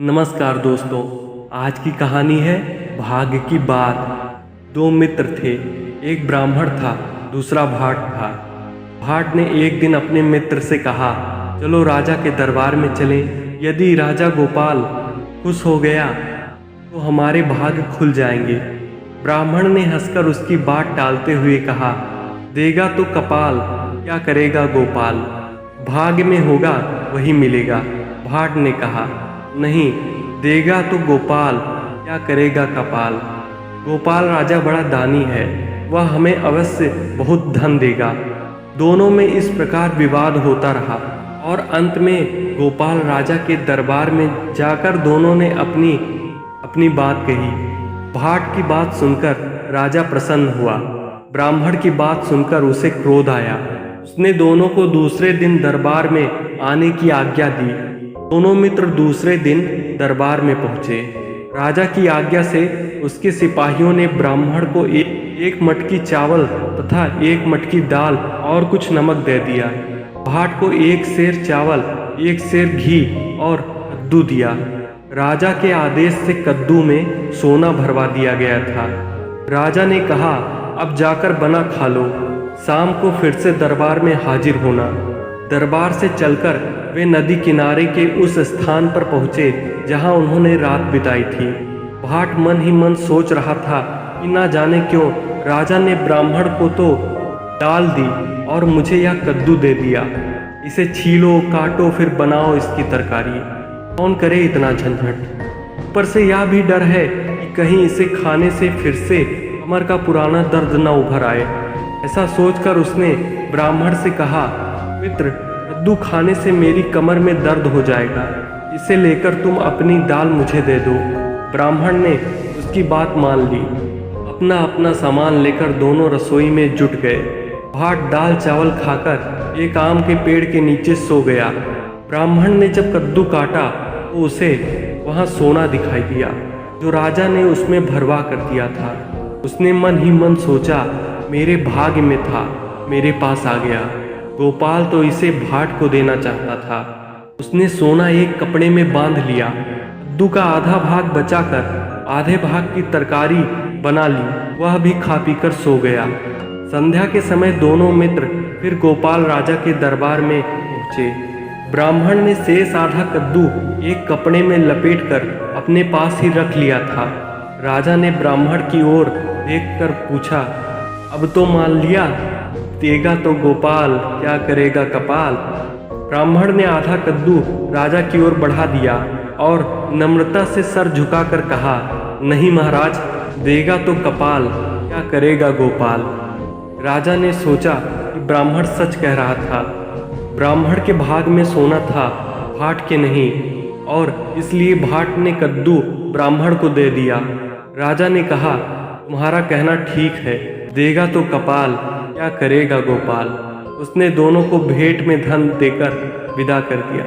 नमस्कार दोस्तों। आज की कहानी है भाग्य की बात। दो मित्र थे, एक ब्राह्मण था, दूसरा भाट था। भाट ने एक दिन अपने मित्र से कहा, चलो राजा के दरबार में चलें। यदि राजा गोपाल खुश हो गया तो हमारे भाग्य खुल जाएंगे। ब्राह्मण ने हंसकर उसकी बात टालते हुए कहा, देगा तो कपाल, क्या करेगा गोपाल, भाग्य में होगा वही मिलेगा। भाट ने कहा, नहीं, देगा तो गोपाल, क्या करेगा कपाल। गोपाल राजा बड़ा दानी है, वह हमें अवश्य बहुत धन देगा। दोनों में इस प्रकार विवाद होता रहा और अंत में गोपाल राजा के दरबार में जाकर दोनों ने अपनी अपनी बात कही। भाट की बात सुनकर राजा प्रसन्न हुआ, ब्राह्मण की बात सुनकर उसे क्रोध आया। उसने दोनों को दूसरे दिन दरबार में आने की आज्ञा दी। दोनों मित्र दूसरे दिन दरबार में पहुंचे। राजा की आज्ञा से उसके सिपाहियों ने ब्राह्मण को एक मटकी चावल तथा एक मटकी दाल और कुछ नमक दे दिया। भाट को एक सेर चावल, एक सेर घी और कद्दू दिया। राजा के आदेश से कद्दू में सोना भरवा दिया गया था। राजा ने कहा, अब जाकर बना खा लो, शाम को फिर से दरबार में हाजिर होना। दरबार से चलकर वे नदी किनारे के उस स्थान पर पहुंचे जहां उन्होंने रात बिताई थी। भाट मन ही मन सोच रहा था कि ना जाने क्यों राजा ने ब्राह्मण को तो दाल दी और मुझे यह कद्दू दे दिया। इसे छीलो, काटो, फिर बनाओ इसकी तरकारी। कौन करे इतना झंझट। ऊपर से यह भी डर है कि कहीं इसे खाने से फिर से कमर का पुराना दर्द न उभर आए। ऐसा सोचकर उसने ब्राह्मण से कहा, मित्र, कद्दू खाने से मेरी कमर में दर्द हो जाएगा, इसे लेकर तुम अपनी दाल मुझे दे दो। ब्राह्मण ने उसकी बात मान ली। अपना अपना सामान लेकर दोनों रसोई में जुट गए। भाट दाल चावल खाकर एक आम के पेड़ के नीचे सो गया। ब्राह्मण ने जब कद्दू काटा तो उसे वहां सोना दिखाई दिया जो राजा ने उसमें भरवा कर दिया था। उसने मन ही मन सोचा, मेरे भाग्य में था, मेरे पास आ गया। गोपाल तो इसे भाट को देना चाहता था। उसने सोना एक कपड़े में बांध लिया, कद्दू का आधा भाग बचाकर आधे भाग की तरकारी बना ली, वह भी खा पीकर सो गया। संध्या के समय दोनों मित्र फिर गोपाल राजा के दरबार में पहुंचे। ब्राह्मण ने शेष आधा कद्दू एक कपड़े में लपेटकर अपने पास ही रख लिया था। राजा ने ब्राह्मण की ओर देखकर पूछा, अब तो मान लिया, देगा तो गोपाल, क्या करेगा कपाल। ब्राह्मण ने आधा कद्दू राजा की ओर बढ़ा दिया और नम्रता से सर झुकाकर कहा, नहीं महाराज, देगा तो कपाल, क्या करेगा गोपाल। राजा ने सोचा कि ब्राह्मण सच कह रहा था। ब्राह्मण के भाग में सोना था, भाट के नहीं, और इसलिए भाट ने कद्दू ब्राह्मण को दे दिया। राजा ने कहा, तुम्हारा कहना ठीक है, देगा तो कपाल, क्या करेगा गोपाल। उसने दोनों को भेंट में धन देकर विदा कर दिया।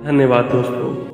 धन्यवाद दोस्तों।